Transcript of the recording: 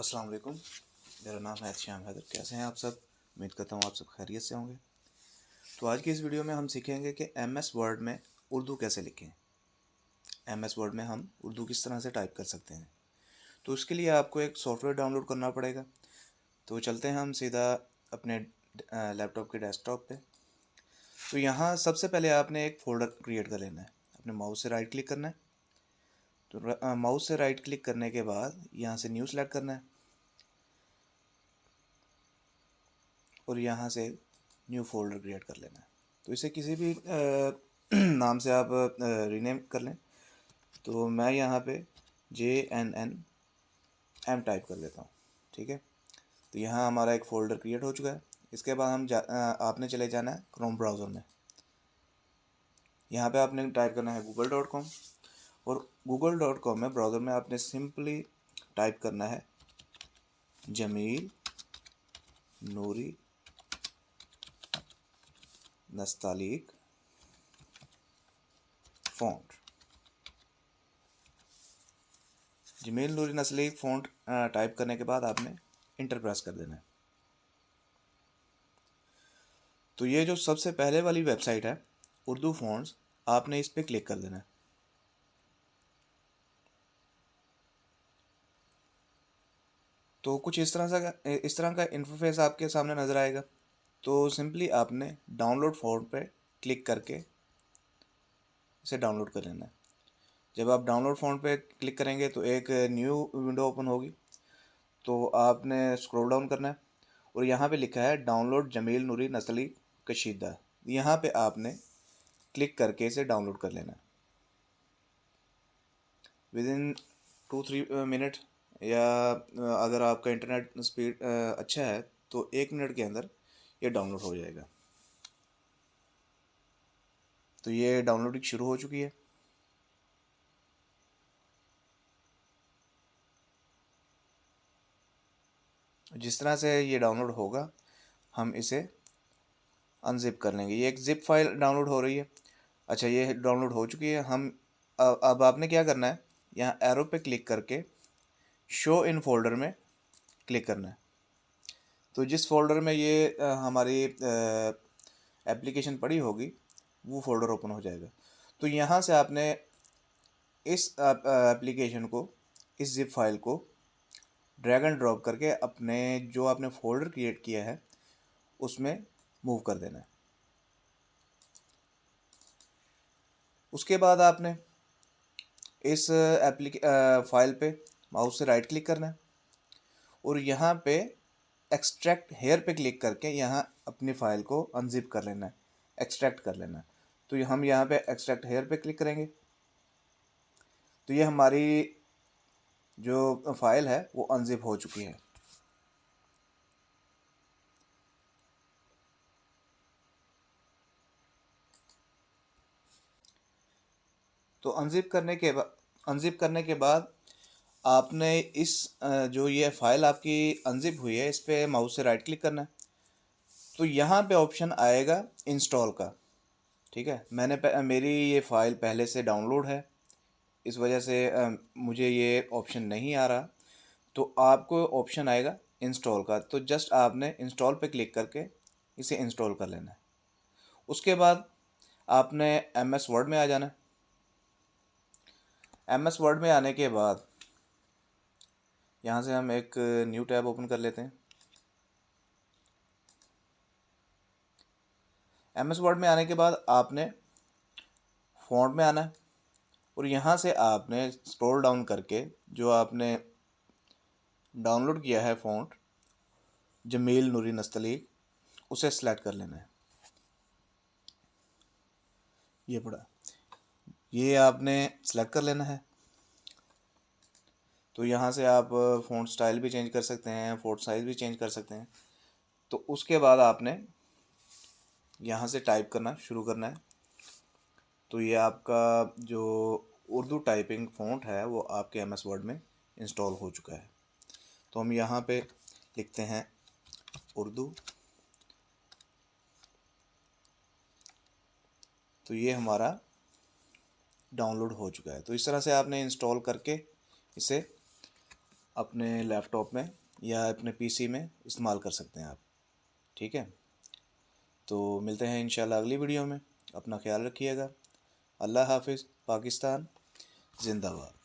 अस्सलाम वालेकुम। मेरा नाम है श्याम हैदर। कैसे हैं आप सब? उम्मीद करता हूँ आप सब खैरियत से होंगे। तो आज की इस वीडियो में हम सीखेंगे कि MS वर्ड में उर्दू कैसे लिखें। MS वर्ड में हम उर्दू किस तरह से टाइप कर सकते हैं। तो उसके लिए आपको एक सॉफ्टवेयर डाउनलोड करना पड़ेगा। तो चलते हैं हम सीधा अपने लैपटॉप के डेस्कटॉप पे। तो यहाँ सबसे पहले आपने एक फ़ोल्डर क्रिएट कर लेना है। अपने माउस से राइट क्लिक करना है। तो माउस से राइट क्लिक करने के बाद यहाँ से न्यू सेलेक्ट करना है और यहाँ से न्यू फोल्डर क्रिएट कर लेना है। तो इसे किसी भी नाम से आप रीनेम कर लें। तो मैं यहाँ पे JNNM टाइप कर लेता हूँ। ठीक है, तो यहाँ हमारा एक फ़ोल्डर क्रिएट हो चुका है। इसके बाद हम आपने चले जाना है क्रोम ब्राउज़र में। यहाँ पे आपने टाइप करना है google.com और google.com में ब्राउज़र में आपने सिंपली टाइप करना है जमील नूरी नस्तालीक फ़ॉन्ट। जमील नूरी नस्तालीक फ़ॉन्ट टाइप करने के बाद आपने इंटर प्रेस कर देना है। तो ये जो सबसे पहले वाली वेबसाइट है उर्दू फ़ॉन्ट्स, आपने इस पर क्लिक कर देना है। तो कुछ इस तरह का इंटरफेस आपके सामने नज़र आएगा। तो सिंपली आपने डाउनलोड फ़ॉन्ट पे क्लिक करके इसे डाउनलोड कर लेना है। जब आप डाउनलोड फ़ॉन्ट पे क्लिक करेंगे तो एक न्यू विंडो ओपन होगी। तो आपने स्क्रॉल डाउन करना है और यहाँ पे लिखा है डाउनलोड जमील नूरी नस्तालीक कशीदा। यहाँ पे आपने क्लिक करके इसे डाउनलोड कर लेना है। विदिन 2-3 मिनट या अगर आपका इंटरनेट स्पीड अच्छा है तो 1 मिनट के अंदर ये डाउनलोड हो जाएगा। तो ये डाउनलोडिंग शुरू हो चुकी है। जिस तरह से ये डाउनलोड होगा हम इसे अनजिप कर लेंगे। ये एक ज़िप फाइल डाउनलोड हो रही है। अच्छा, ये डाउनलोड हो चुकी है। हम अब आपने क्या करना है, यहाँ एरो पे क्लिक करके शो इन फोल्डर में क्लिक करना है। तो जिस फोल्डर में ये हमारी एप्लीकेशन पड़ी होगी वो फोल्डर ओपन हो जाएगा। तो यहाँ से आपने इस एप्लीकेशन को, इस ज़िप फाइल को ड्रैग एंड ड्रॉप करके अपने जो आपने फोल्डर क्रिएट किया है उसमें मूव कर देना है। उसके बाद आपने इस फाइल पे माउस से राइट क्लिक करना है और यहाँ पे एक्सट्रैक्ट हेयर पे क्लिक करके यहाँ अपनी फ़ाइल को अनजिप कर लेना है, एक्सट्रैक्ट कर लेना है। तो हम यहाँ पे एक्सट्रैक्ट हेयर पे क्लिक करेंगे तो ये हमारी जो फ़ाइल है वो अनजिप हो चुकी है। तो अनजिप करने के बाद आपने इस जो ये फ़ाइल आपकी अनजिप हुई है इस पर माउस से राइट क्लिक करना है। तो यहाँ पे ऑप्शन आएगा इंस्टॉल का। ठीक है, मेरी ये फ़ाइल पहले से डाउनलोड है, इस वजह से मुझे ये ऑप्शन नहीं आ रहा। तो आपको ऑप्शन आएगा इंस्टॉल का। तो जस्ट आपने इंस्टॉल पे क्लिक करके इसे इंस्टॉल कर लेना है। उसके बाद आपने MS वर्ड में आ जाना है। MS वर्ड में आने के बाद यहाँ से हम एक न्यू टैब ओपन कर लेते हैं। MS वर्ड में आने के बाद आपने फ़ॉन्ट में आना है और यहाँ से आपने स्क्रॉल डाउन करके जो आपने डाउनलोड किया है फ़ॉन्ट जमील नूरी नस्तालीक, उसे सेलेक्ट कर लेना है। ये पड़ा, ये आपने सेलेक्ट कर लेना है। तो यहाँ से आप फ़ॉन्ट स्टाइल भी चेंज कर सकते हैं, फ़ॉन्ट साइज़ भी चेंज कर सकते हैं। तो उसके बाद आपने यहाँ से टाइप करना शुरू करना है। तो ये आपका जो उर्दू टाइपिंग फ़ॉन्ट है वो आपके MS वर्ड में इंस्टॉल हो चुका है। तो हम यहाँ पे लिखते हैं उर्दू। तो ये हमारा डाउनलोड हो चुका है। तो इस तरह से आपने इंस्टॉल करके इसे अपने लैपटॉप में या अपने पीसी में इस्तेमाल कर सकते हैं आप। ठीक है, तो मिलते हैं इंशाल्लाह अगली वीडियो में। अपना ख्याल रखिएगा। अल्लाह हाफिज़। पाकिस्तान जिंदाबाद।